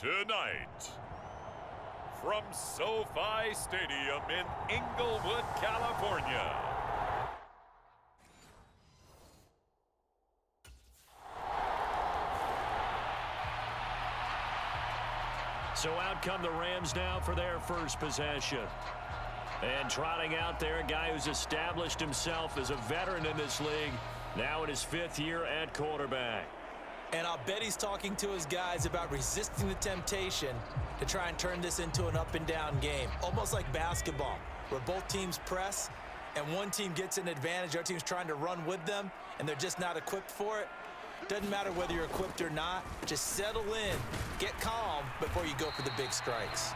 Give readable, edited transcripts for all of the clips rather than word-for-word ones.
Tonight, from SoFi Stadium in Inglewood, California, so out come the Rams now for their first possession. And trotting out there, a guy who's established himself as a veteran in this league, now in his 5th year at quarterback. And I'll bet he's talking to his guys about resisting the temptation to try and turn this into an up-and-down game, almost like basketball, where both teams press and one team gets an advantage, the other team's trying to run with them, and they're just not equipped for it. Doesn't matter whether you're equipped or not. Just settle in, get calm before you go for the big strikes.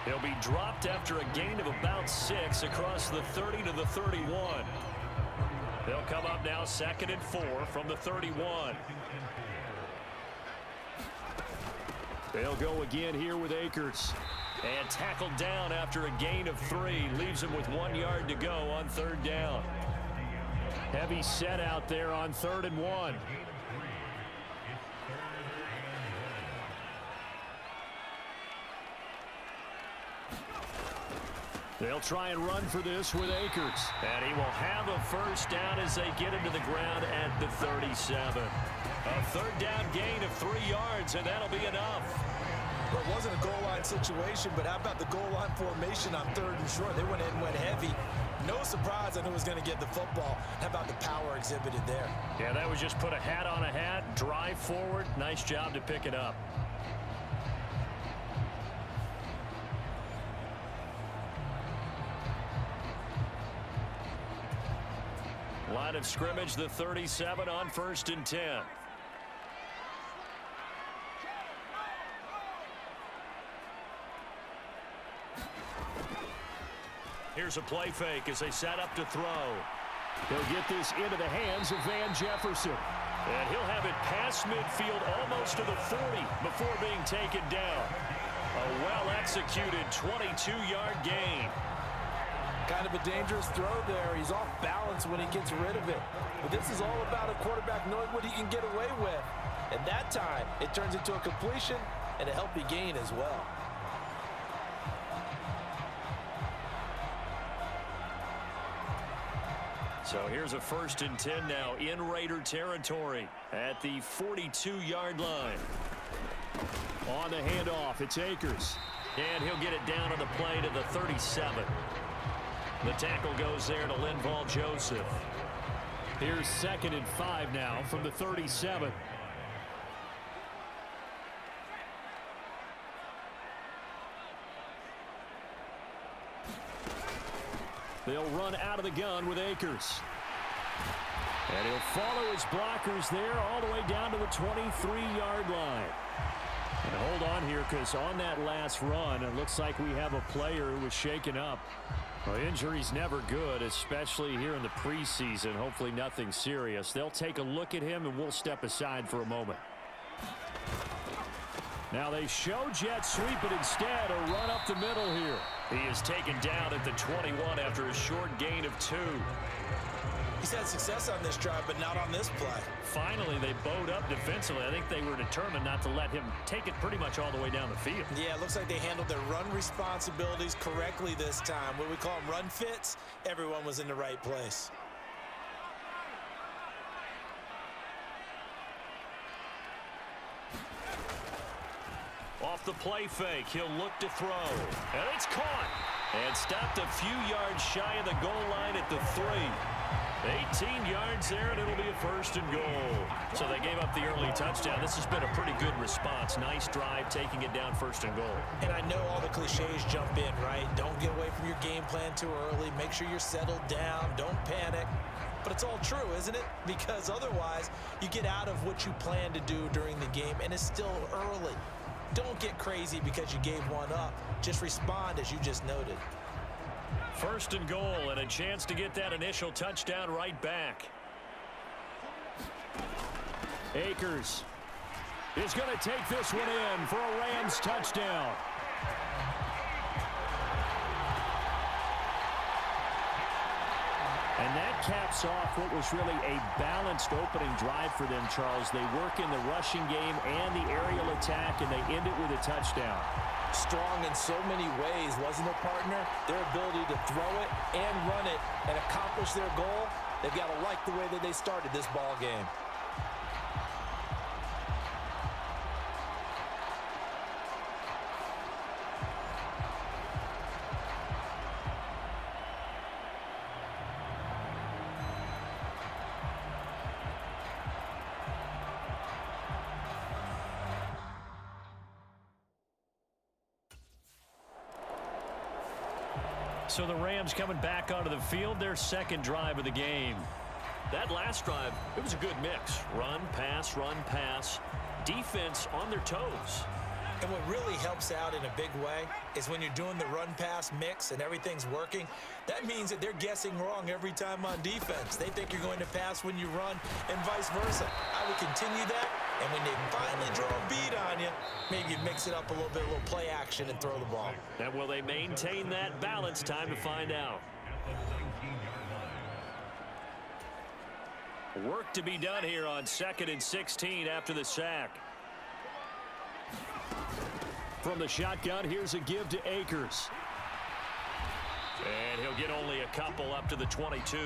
He'll be dropped after a gain of about 6 across the 30 to the 31. They'll come up now 2nd and 4 from the 31. They'll go again here with Akers. And tackled down after a gain of 3. Leaves him with 1 yard to go on 3rd down. Heavy set out there on 3rd and 1. They'll try and run for this with Akers. And he will have a first down as they get into the ground at the 37. A 3rd down gain of 3 yards, and that'll be enough. Well, it wasn't a goal line situation, but how about the goal line formation on 3rd and short? They went in and went heavy. No surprise on who was going to get the football. How about the power exhibited there? Yeah, that was just put a hat on a hat, drive forward. Nice job to pick it up. Line of scrimmage, the 37 on 1st and 10. Here's a play fake as they set up to throw. He'll get this into the hands of Van Jefferson. And he'll have it past midfield almost to the 40 before being taken down. A well-executed 22-yard gain. Kind of a dangerous throw there. He's off balance when he gets rid of it. But this is all about a quarterback knowing what he can get away with. And that time, it turns into a completion and a healthy gain as well. So here's a 1st and 10 now in Raider territory at the 42-yard line. On the handoff, it's Akers. And he'll get it down on the play to the 37. The tackle goes there to Linval Joseph. Here's 2nd and 5 now from the 37. They'll run out of the gun with Akers. And he'll follow his blockers there all the way down to the 23-yard line. And hold on here, because on that last run, it looks like we have a player who was shaken up. Well, injury's never good, especially here in the preseason. Hopefully nothing serious. They'll take a look at him, and we'll step aside for a moment. Now they show jet sweep, but instead a run up the middle here. He is taken down at the 21 after a short gain of 2. He's had success on this drive, but not on this play. Finally, they bowed up defensively. I think they were determined not to let him take it pretty much all the way down the field. Yeah, it looks like they handled their run responsibilities correctly this time. What we call them run fits, everyone was in the right place. Off the play fake, he'll look to throw. And it's caught. And stopped a few yards shy of the goal line at the 3. 18 yards there, and it'll be a 1st and goal. So they gave up the early touchdown. This has been a pretty good response. Nice drive, taking it down 1st and goal. And I know all the cliches jump in, right? Don't get away from your game plan too early. Make sure you're settled down. Don't panic. But it's all true, isn't it? Because otherwise, you get out of what you plan to do during the game, and it's still early. Don't get crazy because you gave one up. Just respond as you just noted. 1st and goal, and a chance to get that initial touchdown right back. Akers is going to take this one in for a Rams touchdown. And that caps off what was really a balanced opening drive for them, Charles. They work in the rushing game and the aerial attack, and they end it with a touchdown. Strong in so many ways, wasn't it, partner? Their ability to throw it and run it and accomplish their goal, they've got to like the way that they started this ball game. So the Rams coming back onto the field, their second drive of the game. That last drive, it was a good mix. Run, pass, defense on their toes. And what really helps out in a big way is when you're doing the run-pass mix and everything's working, that means that they're guessing wrong every time on defense. They think you're going to pass when you run and vice versa. I would continue that, and when they finally draw a beat on you, maybe you mix it up a little bit, a little play action and throw the ball. And will they maintain that balance? Time to find out. Work to be done here on 2nd and 16 after the sack. From the shotgun, here's a give to Akers. And he'll get only a couple up to the 22.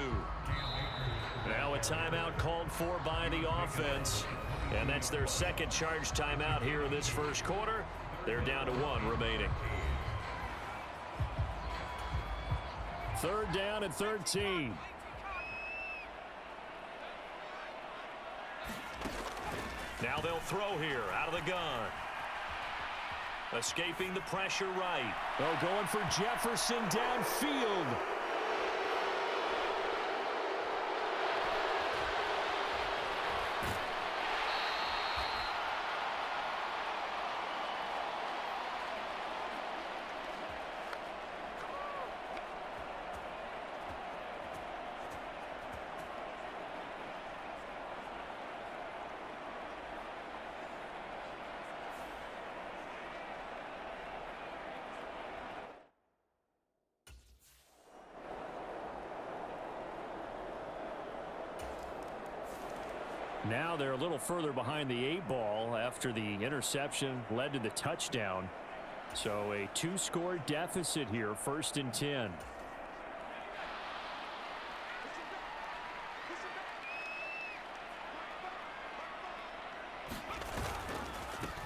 Now a timeout called for by the offense. And that's their second charge timeout here in this first quarter. They're down to 1 remaining. 3rd down and 13. Now they'll throw here out of the gun. Escaping the pressure right. Oh, going for Jefferson downfield. Now they're a little further behind the 8-ball after the interception led to the touchdown. So a 2-score deficit here, 1st and 10.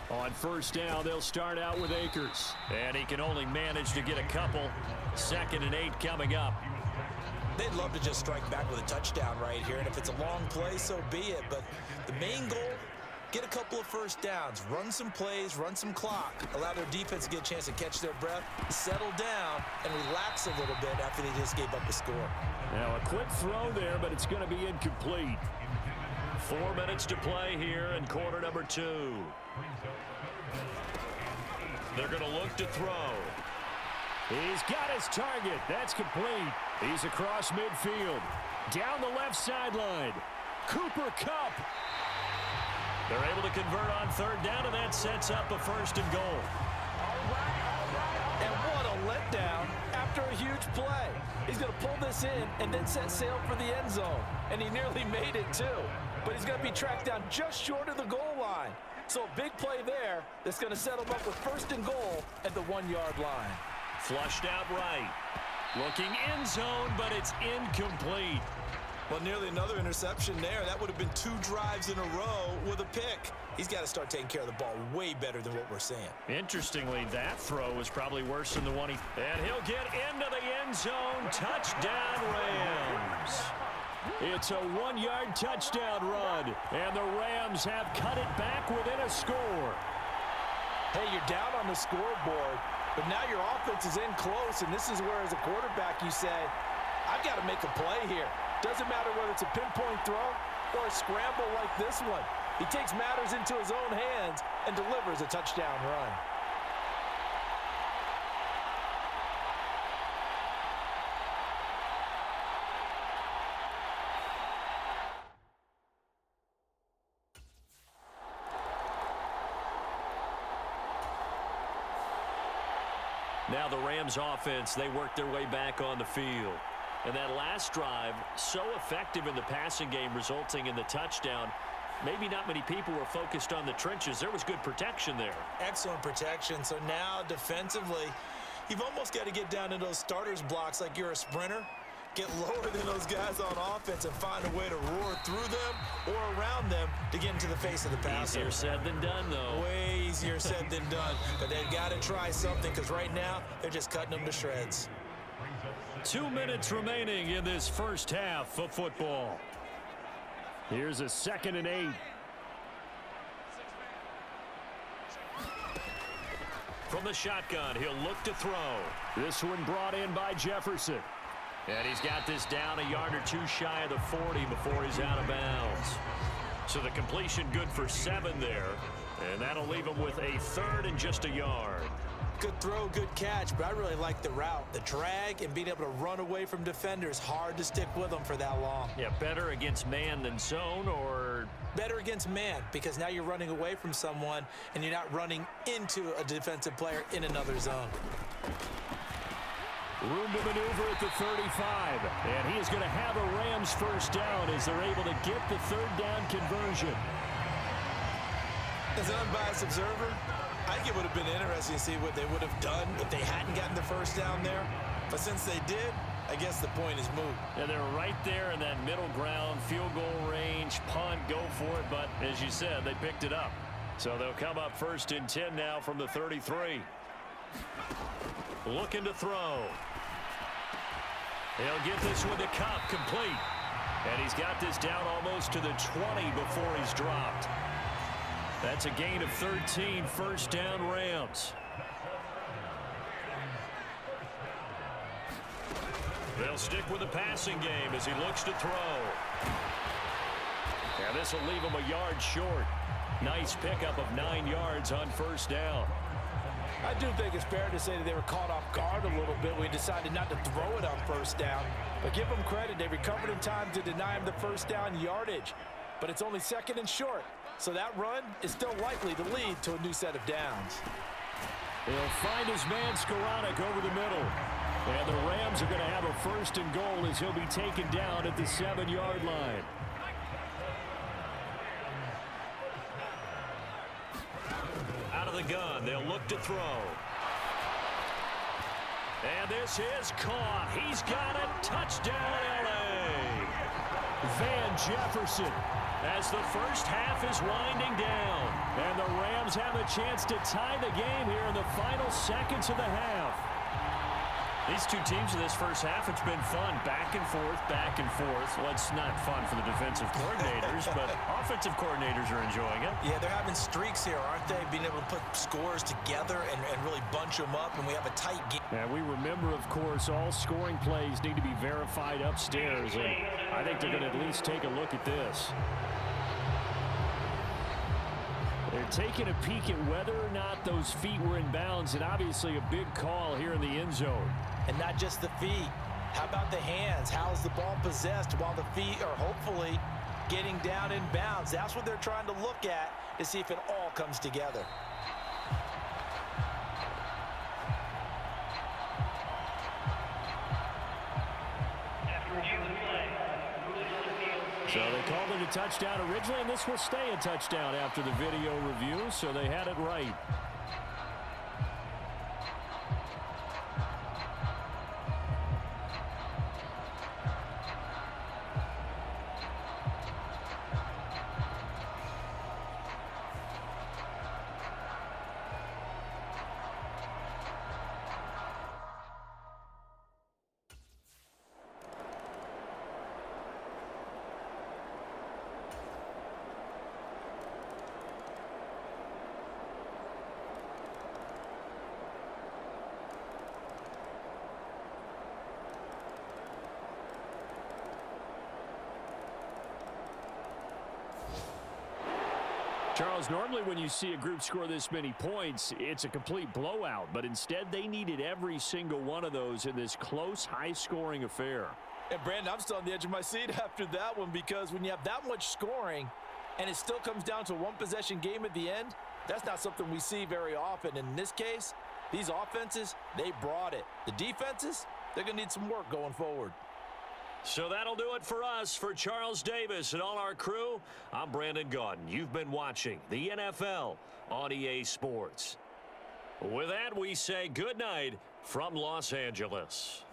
On 1st down, they'll start out with Akers. And he can only manage to get a couple. 2nd and 8 coming up. They'd love to just strike back with a touchdown right here, and if it's a long play, so be it. But the main goal, get a couple of 1st downs, run some plays, run some clock, allow their defense to get a chance to catch their breath, settle down, and relax a little bit after they just gave up a score. Now a quick throw there, but it's going to be incomplete. 4 minutes to play here in quarter number 2. They're going to look to throw. He's got his target. That's complete. He's across midfield. Down the left sideline. Cooper Kupp. They're able to convert on 3rd down, and that sets up a 1st and goal. And what a letdown after a huge play. He's going to pull this in and then set sail for the end zone. And he nearly made it, too. But he's going to be tracked down just short of the goal line. So a big play there that's going to set him up with 1st and goal at the 1-yard line. Flushed out right. Looking end zone, but it's incomplete. Well, nearly another interception there. That would have been 2 drives in a row with a pick. He's got to start taking care of the ball way better than what we're seeing. Interestingly, that throw was probably worse than the one he... And he'll get into the end zone. Touchdown, Rams. It's a 1-yard touchdown run, and the Rams have cut it back within a score. Hey, you're down on the scoreboard, but now your offense is in close, and this is where, as a quarterback, you say, I've got to make a play here. Doesn't matter whether it's a pinpoint throw or a scramble like this one. He takes matters into his own hands and delivers a touchdown run. Now the Rams offense, they work their way back on the field. And that last drive, so effective in the passing game, resulting in the touchdown. Maybe not many people were focused on the trenches. There was good protection there. Excellent protection. So now defensively, you've almost got to get down to those starters blocks like you're a sprinter. Get lower than those guys on offense and find a way to roar through them or around them to get into the face of the passer. Easier said than done, though. Way easier said than done. But they've got to try something because right now they're just cutting them to shreds. 2 minutes remaining in this first half of football. Here's a 2nd and 8. From the shotgun, he'll look to throw. This one brought in by Jefferson. And he's got this down a yard or two shy of the 40 before he's out of bounds. So the completion good for 7 there. And that'll leave him with a 3rd and just a yard. Good throw, good catch, but I really like the route. The drag and being able to run away from defenders, hard to stick with them for that long. Yeah, better against man than zone, or? Better against man, because now you're running away from someone and you're not running into a defensive player in another zone. Room to maneuver at the 35, and he is going to have a Rams first down as they're able to get the 3rd down conversion. As an unbiased observer, I think it would have been interesting to see what they would have done if they hadn't gotten the first down there. But since they did, I guess the point is moot. Yeah, they're right there in that middle ground, field goal range, punt, go for it. But as you said, they picked it up. So they'll come up 1st and 10 now from the 33. Looking to throw. He'll get this with the Cup complete. And he's got this down almost to the 20 before he's dropped. That's a gain of 13, first down Rams. They'll stick with the passing game as he looks to throw. And this will leave him a yard short. Nice pickup of 9 yards on first down. I do think it's fair to say that they were caught off guard a little bit. We decided not to throw it on first down. But give them credit. They recovered in time to deny him the first down yardage. But it's only 2nd and short. So that run is still likely to lead to a new set of downs. He'll find his man Skoranek over the middle. And the Rams are going to have a 1st and goal as he'll be taken down at the 7-yard line. Out of the gun, they'll look to throw. And this is caught. He's got a touchdown, L.A. Van Jefferson, as the first half is winding down. And the Rams have a chance to tie the game here in the final seconds of the half. These two teams in this first half, it's been fun. Back and forth, back and forth. Well, it's not fun for the defensive coordinators, but offensive coordinators are enjoying it. Yeah, they're having streaks here, aren't they? Being able to put scores together and really bunch them up, and we have a tight game. And we remember, of course, all scoring plays need to be verified upstairs, and I think they're going to at least take a look at this. They're taking a peek at whether or not those feet were in bounds, and obviously a big call here in the end zone. And not just the feet. How about the hands? How's the ball possessed while the feet are hopefully getting down in bounds? That's what they're trying to look at to see if it all comes together. So they called it a touchdown originally, and this will stay a touchdown after the video review, so they had it right. Charles, normally when you see a group score this many points, it's a complete blowout. But instead, they needed every single one of those in this close, high-scoring affair. And, Brandon, I'm still on the edge of my seat after that one, because when you have that much scoring and it still comes down to a one-possession game at the end, that's not something we see very often. In this case, these offenses, they brought it. The defenses, they're going to need some work going forward. So that'll do it for us. For Charles Davis and all our crew, I'm Brandon Gaudin. You've been watching the NFL on EA Sports. With that, we say good night from Los Angeles.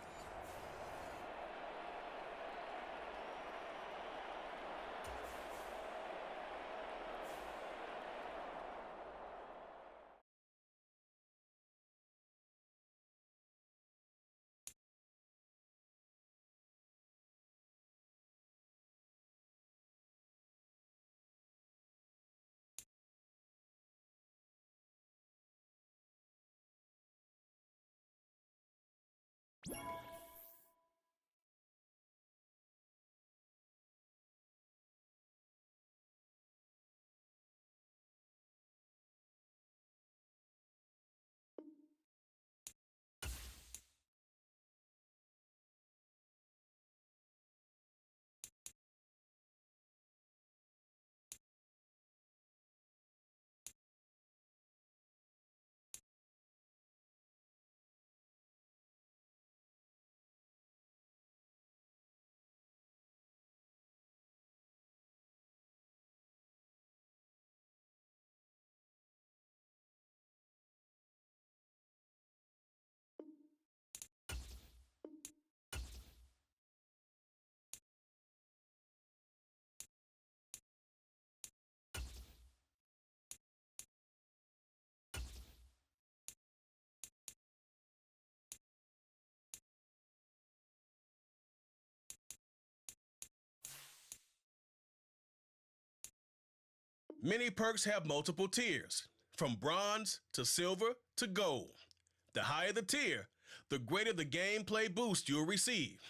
Many perks have multiple tiers, from bronze to silver to gold. The higher the tier, the greater the gameplay boost you'll receive.